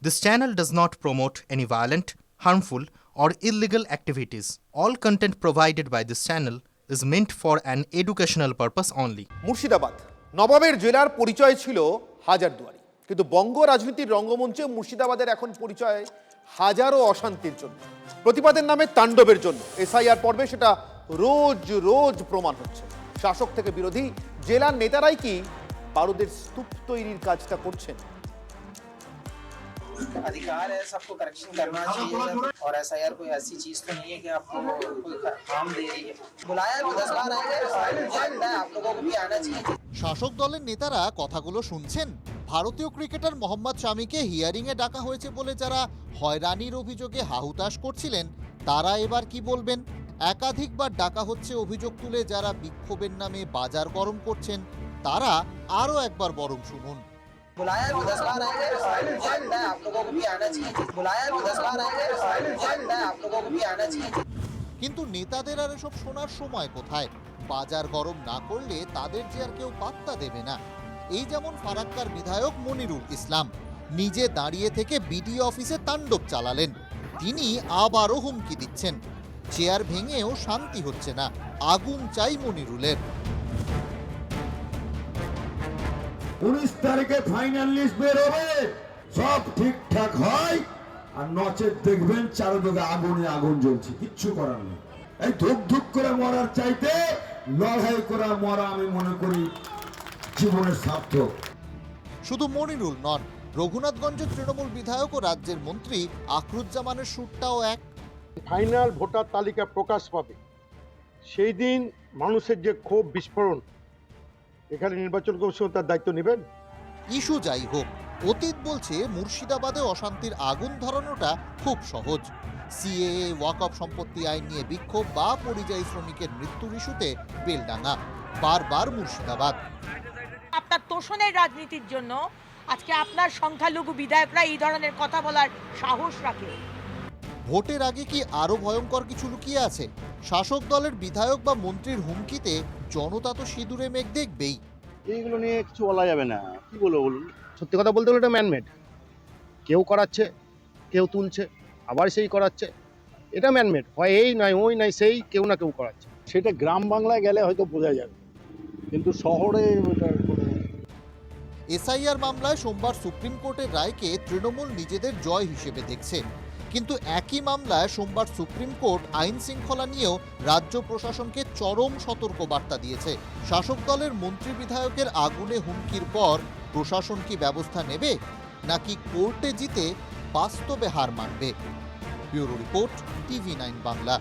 This channel does not promote any violent, harmful, or illegal activities. All content provided by this channel is meant for an educational purpose only. Murshidabad নবাবের জেলার পরিচয় ছিল হাজারদুয়ারি, কিন্তু বঙ্গ রাজনীতির রঙ্গমঞ্চে মুর্শিদাবাদের এখন পরিচয় হাজারো অশান্তির জন্য, প্রতিবাদের নামে তাণ্ডবের জন্য। এসআইআর পর্বে সেটা রোজ রোজ প্রমাণ হচ্ছে। শাসক থেকে বিরোধী জেলার নেতারাই কি বারুদের স্তূপ তৈরির কাজটা করছেন? अधिकार है सबको करेक्शन करना चाहिए और एसआईआर कोई ऐसी चीज तो नहीं है कि आपको कोई काम दे रही है। बुलाया भी 10 बार आएंगे, आप लोगों को भी आना चाहिए। শাসক দলের নেতারা কথাগুলো শুনছেন। ভারতীয় ক্রিকেটার মোহাম্মদ শামিকে হিয়ারিংয়ে ডাকা হয়েছে বলে যারা হয়রানির অভিযোগে হাহুতাশ করছিলেন, তারা এবার কি বলবেন? একাধিকবার ডাকা হচ্ছে অভিযোগ তুলে যারা বিক্ষোভের নামে বাজার গরম করছেন, তারা আরও একবার বরং শুনুন। बुलाया भी 10 बार आएंगे, आप लोगों को भी आना चाहिए। बुलाया भी 10 बार आएंगे, आप लोगों को भी आना चाहिए। কিন্তু নেতাদের আর এসব শোনার সময় কোথায়? বাজার গরম না করলে তাদের যে আর কেউ পাত্তা দেবে না। এই যেমন ফারাক্কার বিধায়ক মনিরুল ইসলাম নিজে দাঁড়িয়ে থেকে বিডিও অফিসে তাণ্ডব চালালেন। তিনি আবারও হুমকি দিচ্ছেন, চেয়ার ভেঙেও শান্তি হচ্ছে না, আগুন চাই মনিরুলের। 19 তারিখে ফাইনাল লিস্ট বের হবে, সব ঠিকঠাক হয় আর নচেত দেখবেন চারদিকে আগুনে আগুন জ্বলছে, কিচ্ছু করার নেই। এই ধুক ধুক করে মরার চাইতে লড়াই করা মরা আমি মনে করি জীবনের সার্থক। শুধু মনিরুল নন, রঘুনাথগঞ্জের তৃণমূল বিধায়ক ও রাজ্যের মন্ত্রী আখরুজ্জামানের সুরটাও এক। ফাইনাল ভোটার তালিকা প্রকাশ পাবে সেই দিন মানুষের যে ক্ষোভ বিস্ফোরণ, এখানে নির্বাচন কমিশন তার দায়িত্ব নেবেন। ইস্যু যাই হোক, অতীত বলছে মুর্শিদাবাদে অশান্তির আগুন ধরানোটা খুব সহজ। সিএএ, ওয়াকফ সম্পত্তি আইন নিয়ে বিক্ষোভ বা পরিযায়ী শ্রমিকের মৃত্যুর ইস্যুতে বেলডাঙ্গা, বারবার মুর্শিদাবাদ। আপনার তোষণের রাজনীতির জন্য আজকে আপনার সংখ্যালঘু বিধায়করা এই ধরনের কথা বলার সাহস রাখে। ভোটের আগে কি আরো ভয়ঙ্কর কিছু লুকিয়ে আছে? শাসক দলের বিধায়ক বা মন্ত্রীর হুমকিতে জনতা তো সিঁদুরে মেঘ দেখবেই। এইগুলো নিয়ে কিছু বলা যাবে না, কি বলবো বলুন। সত্যি কথা বলতে গেলে এটা ম্যানমেড, কেউ করাচ্ছে, কেউ তুলছে, আবার সেই করাচ্ছে। এটা ম্যানমেড, হয় এই নয় ওই নয় সেই, কেউ না কেউ করাচ্ছে। সেটা গ্রাম বাংলায় গেলে হয়তো বোঝা যাবে, কিন্তু শহরে এসআইআর মামলায় সোমবার সুপ্রিম কোর্টের রায়কে তৃণমূল নিজেদের জয় হিসেবে দেখছে, কিন্তু একই মামলায় সোমবার সুপ্রিম কোর্ট আইন শৃঙ্খলা নিয়েও রাজ্য প্রশাসনকে চরম সতর্ক বার্তা দিয়েছে। শাসক দলের মন্ত্রী বিধায়কের আগুনে হুমকির পর প্রশাসন কি ব্যবস্থা নেবে, নাকি কোর্টে জিতে বাস্তবে হার মানবে? Bureau report, TV9 Bangla.